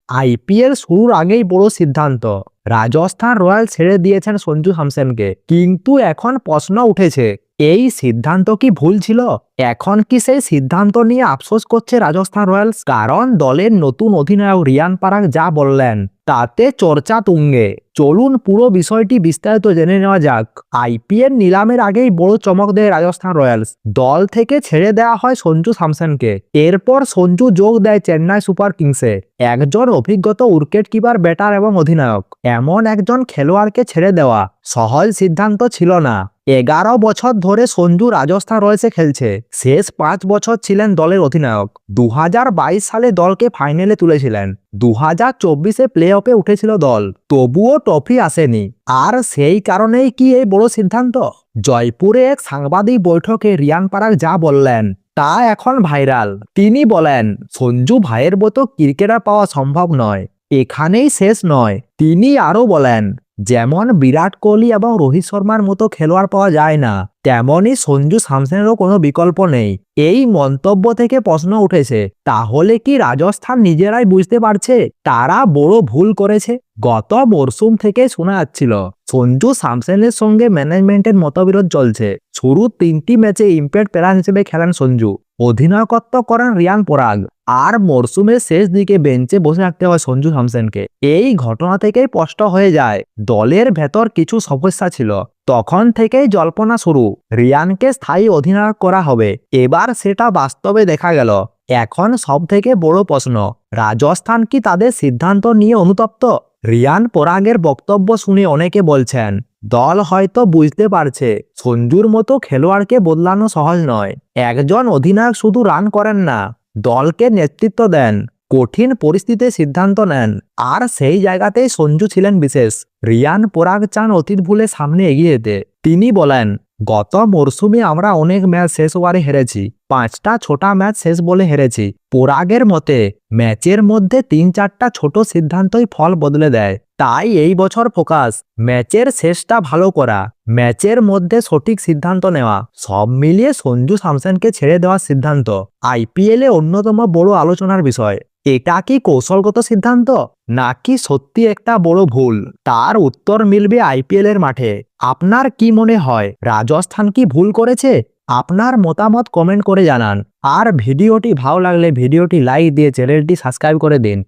IPL শুরুর আগেই বড় সিদ্ধান্ত, রাজস্থান রয়্যালস ছেড়ে দিয়েছেন সঞ্জু স্যামসনকে। কিন্তু এখন প্রশ্ন উঠেছে, এই সিদ্ধান্ত কি ভুল ছিল? এখন কি সেই সিদ্ধান্ত নিয়ে আফসোস করছে রাজস্থান রয়্যালস? কারণ দলের নতুন অধিনায়ক রিয়ান পরাগ যা বললেন তাতে চর্চা তুঙ্গে। চলুন পুরো বিষয়টি বিস্তারিত জেনে নেওয়া যাক। আইপিএল নিলামের আগেই বড় চমক দেয় রাজস্থান রয়্যালস। দল থেকে ছেড়ে দেওয়া হয় সঞ্জু স্যামসনকে। এরপর সঞ্জু যোগ দেয় চেন্নাই সুপার কিংসে। একজন অভিজ্ঞত উইকেট কিপার, ব্যাটার এবং অধিনায়ক, এমন একজন খেলোয়াড়কে ছেড়ে দেওয়া সহজ সিদ্ধান্ত ছিল না। 11 বছর ধরে সঞ্জু রাজস্থান রয়্যালসে খেলছে। শেষ 5 বছর ছিলেন দলের অধিনায়ক। 2022 সালে দলকে ফাইনালে তুলেছিলেন। 2024-এ প্লে অফে উঠেছিল দল, তবুও ট্রফি আসেনি। আর সেই কারণেই কি এই বড় সিদ্ধান্ত? জয়পুরে এক সাংবাদিক বৈঠকে রিয়ান পরাগ যা বললেন তা এখন ভাইরাল। তিনি বলেন, সঞ্জু ভাইয়ের মতো ক্রিকেটার পাওয়া সম্ভব নয়, এখানেই শেষ নয়। তিনি আরও বলেন, যেমন বিরাট কোহলি এবং রোহিত শর্মার মতো খেলোয়াড় পাওয়া যায় না, তেমনই সঞ্জু স্যামসনেরও কোনো বিকল্প নেই। এই মন্তব্য থেকে প্রশ্ন উঠেছে, তাহলে কি রাজস্থান নিজেরাই বুঝতে পারছে তারা বড় ভুল করেছে? গত মরশুম থেকে শোনা যাচ্ছিল সঞ্জু স্যামসনের সঙ্গে ম্যানেজমেন্টের মতবিরোধ চলছে। শুরুর 3টি ম্যাচে ইম্প্যাক্ট প্লেয়ার হিসেবে খেলেন সঞ্জু, অধিনায়কত্ব করেন রিয়ান পরাগ, আর মরশুমের শেষ দিকে বেঞ্চে বসে রাখতে হয় সঞ্জু স্যামসনকে। এই ঘটনা থেকেই স্পষ্ট হয়ে যায় দলের ভেতর কিছু সমস্যা ছিল। তখন থেকেই জল্পনা শুরু, রিয়ানকে স্থায়ী অধিনায়ক করা হবে। এবার সেটা বাস্তবে দেখা গেল। এখন সব থেকে বড় প্রশ্ন, রাজস্থান কি তাদের সিদ্ধান্ত নিয়ে অনুতপ্ত? রিয়ান পরাগের বক্তব্য শুনে অনেকে বলছেন, দল হয়তো বুঝতে পারছে সঞ্জুর মতো খেলোয়াড়কে বদলানো সহজ নয়। একজন অধিনায়ক শুধু রান করেন না, দলকে নেতৃত্ব দেন, কঠিন পরিস্থিতিতে সিদ্ধান্ত নেন। আর সেই জায়গাতেই সঞ্জু ছিলেন বিশেষ। রিয়ান পরাগ চান অতীত ভুলে সামনে এগিয়ে যেতে। তিনি বলেন, গত মরশুমে আমরা অনেক ম্যাচ শেষ ওভারে হেরেছি, 5টা ছোটা ম্যাচ শেষ বলে হেরেছি। পরাগের মতে ম্যাচের মধ্যে 3-4টা ছোট সিদ্ধান্তই ফল বদলে দেয়। তাই এই বছর ফোকাস ম্যাচের শেষটা ভালো করা, ম্যাচের মধ্যে সঠিক সিদ্ধান্ত নেওয়া। সব মিলিয়ে সঞ্জু স্যামসনকে ছেড়ে দেওয়ার সিদ্ধান্ত আইপিএলে অন্যতম বড় আলোচনার বিষয়। এটা কি কৌশলগত সিদ্ধান্ত, নাকি সত্যি একটা বড় ভুল? তার উত্তর মিলবে আইপিএল এর মাঠে। আপনার কি মনে হয়, রাজস্থান কি ভুল করেছে? আপনার মতামত কমেন্ট করে জানান। আর ভিডিওটি ভালো লাগলে ভিডিওটি লাইক দিয়ে চ্যানেলটি সাবস্ক্রাইব করে দিন।